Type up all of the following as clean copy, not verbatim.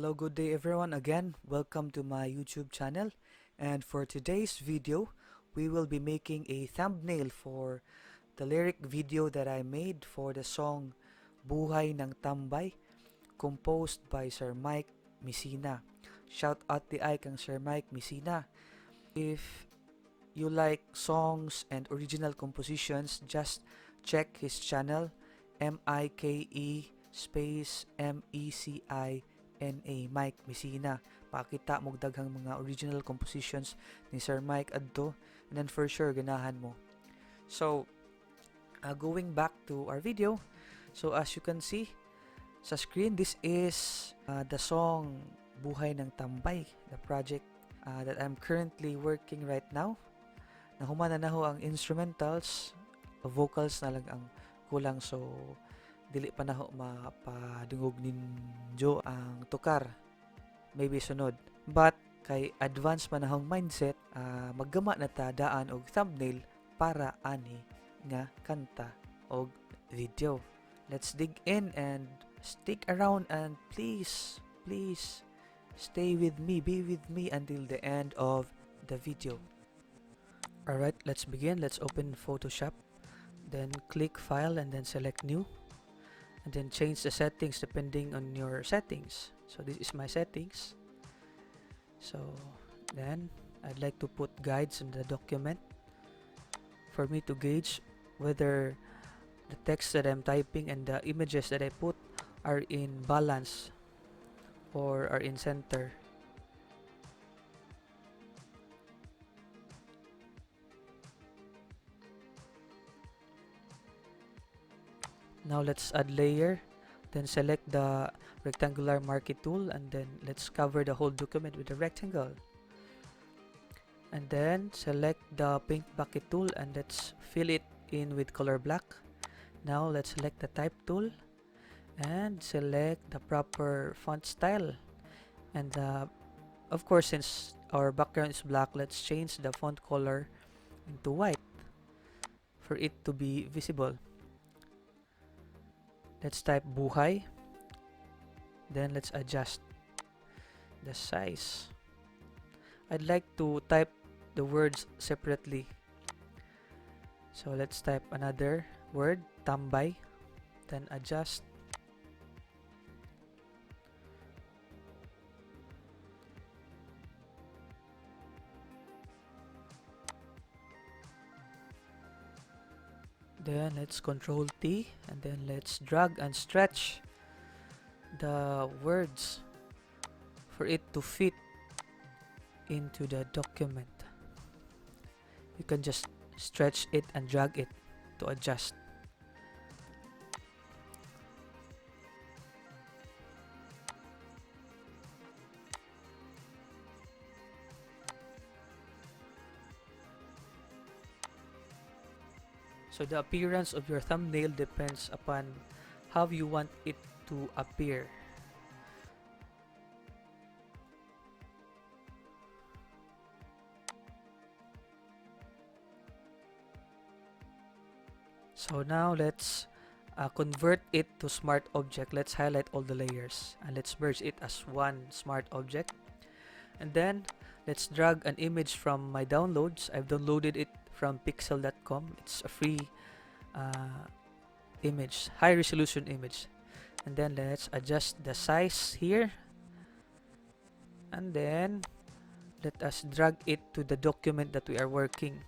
Hello, good day everyone. Again, welcome to my YouTube channel. And for today's video, we will be making a thumbnail for the lyric video that I made for the song Buhay ng Tambay, composed by Sir Mike Mecina. Shout out the kang Sir Mike Mecina. If you like songs and original compositions, just check his channel, Mike space Mecina, Mike Mecina. Pakita mo daghang mga original compositions ni Sir Mike adto, and then for sure ganahan mo. So, going back to our video, so as you can see sa screen, this is the song Buhay ng Tambay, the project that I'm currently working right now. Nahumana na ho ang instrumentals, vocals na lang ang kulang, so dili pa na ho mapadungog ninyo ang tukar, maybe sunod. But kay advance pa na hong mindset, maggama na ta daan og thumbnail para ani nga kanta og video. Let's dig in and stick around, and please stay with me, be with me until the end of the video. Alright, let's begin. Let's open Photoshop, then click File and then select New, and then change the settings depending on your settings. So this is my settings. So then I'd like to put guides in the document for me to gauge whether the text that I'm typing and the images that I put are in balance or are in center. Now let's add layer, then select the rectangular marquee tool, and then let's cover the whole document with a rectangle. And then select the paint bucket tool and let's fill it in with color black. Now let's select the type tool and select the proper font style. And of course, since our background is black, let's change the font color into white for it to be visible. Let's type Buhay, then let's adjust the size. I'd like to type the words separately, so let's type another word, Tambay, then adjust. Then let's Control T, and then let's drag and stretch the words for it to fit into the document. You can just stretch it and drag it to adjust. So the appearance of your thumbnail depends upon how you want it to appear. So now let's convert it to smart object. Let's highlight all the layers and let's merge it as one smart object. And then let's drag an image from my downloads. I've downloaded it from pixel.com. It's a free image, high resolution image. And then let's adjust the size here, and then let us drag it to the document that we are working.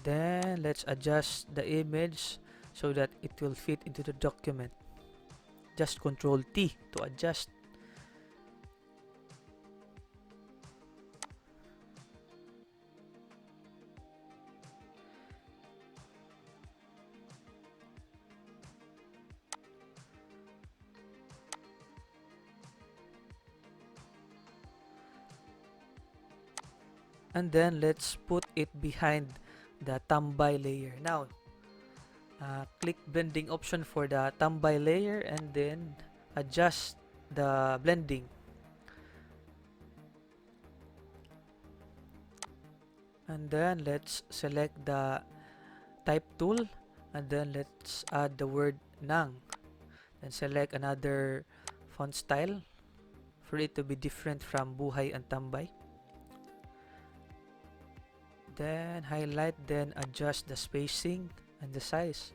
Then let's adjust the image so that it will fit into the document. Just Control T to adjust. And then let's put it behind the Tambay layer. Now click blending option for the Tambay layer and then adjust the blending. And then let's select the type tool, and then let's add the word nang. Then select another font style for it to be different from Buhay and Tambay. Then highlight, then adjust the spacing and the size.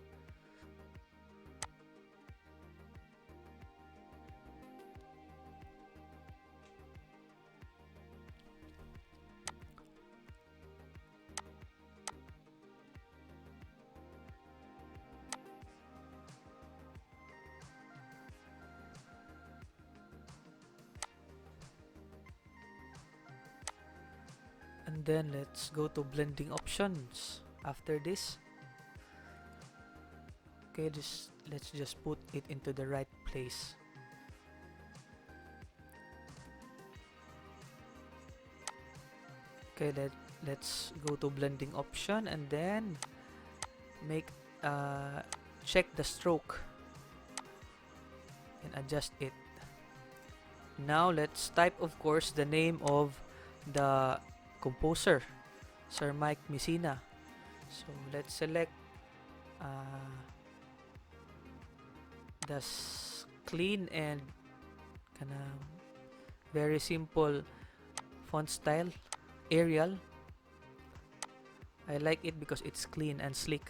And then let's go to blending options after this. Okay, let's just put it into the right place. Okay, let's go to blending option and then make check the stroke and adjust it. Now let's type, of course, the name of the composer, Sir Mike Mecina. So let's select the clean and kinda very simple font style, Arial. I like it because it's clean and sleek.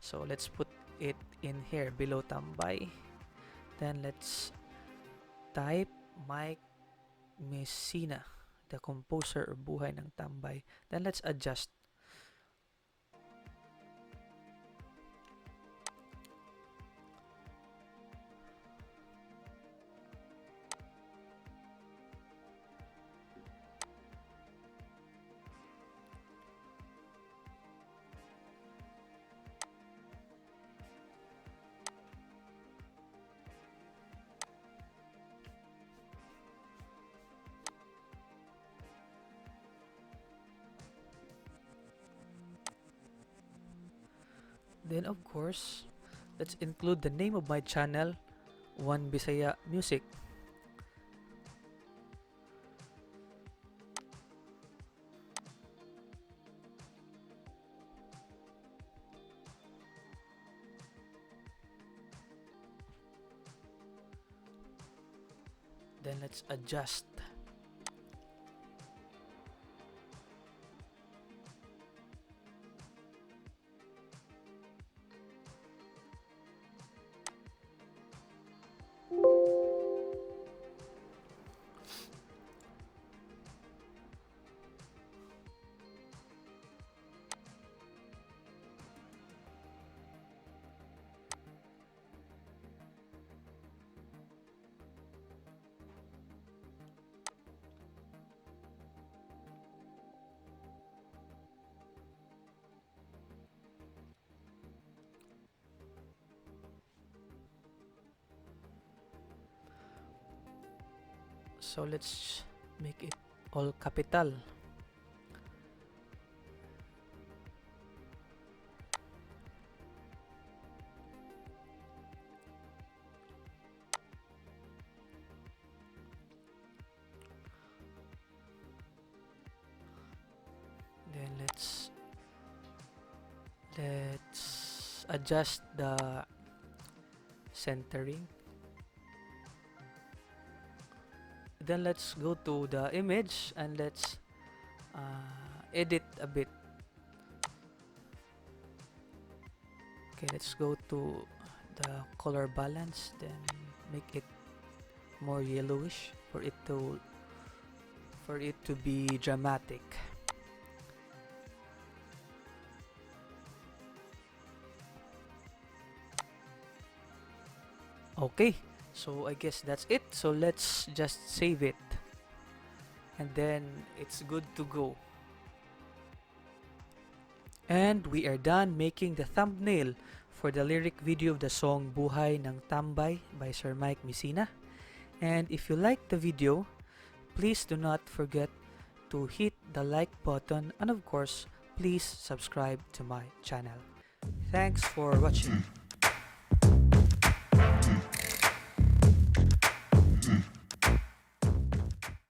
So let's put it in here below Tambay. Then let's type Mike Mecina, the composer or Buhay ng Tambay. Then let's adjust. Then of course, let's include the name of my channel, One Bisaya Music. Then let's adjust. So let's make it all capital. Then let's adjust the centering. Then let's go to the image and let's edit a bit. Okay, let's go to the color balance, then make it more yellowish for it to be dramatic. Okay, so I guess that's it. So let's just save it and then it's good to go. And we are done making the thumbnail for the lyric video of the song Buhay ng Tambay by Sir Mike Mecina. And if you like the video, please do not forget to hit the like button and of course, please subscribe to my channel. Thanks for watching.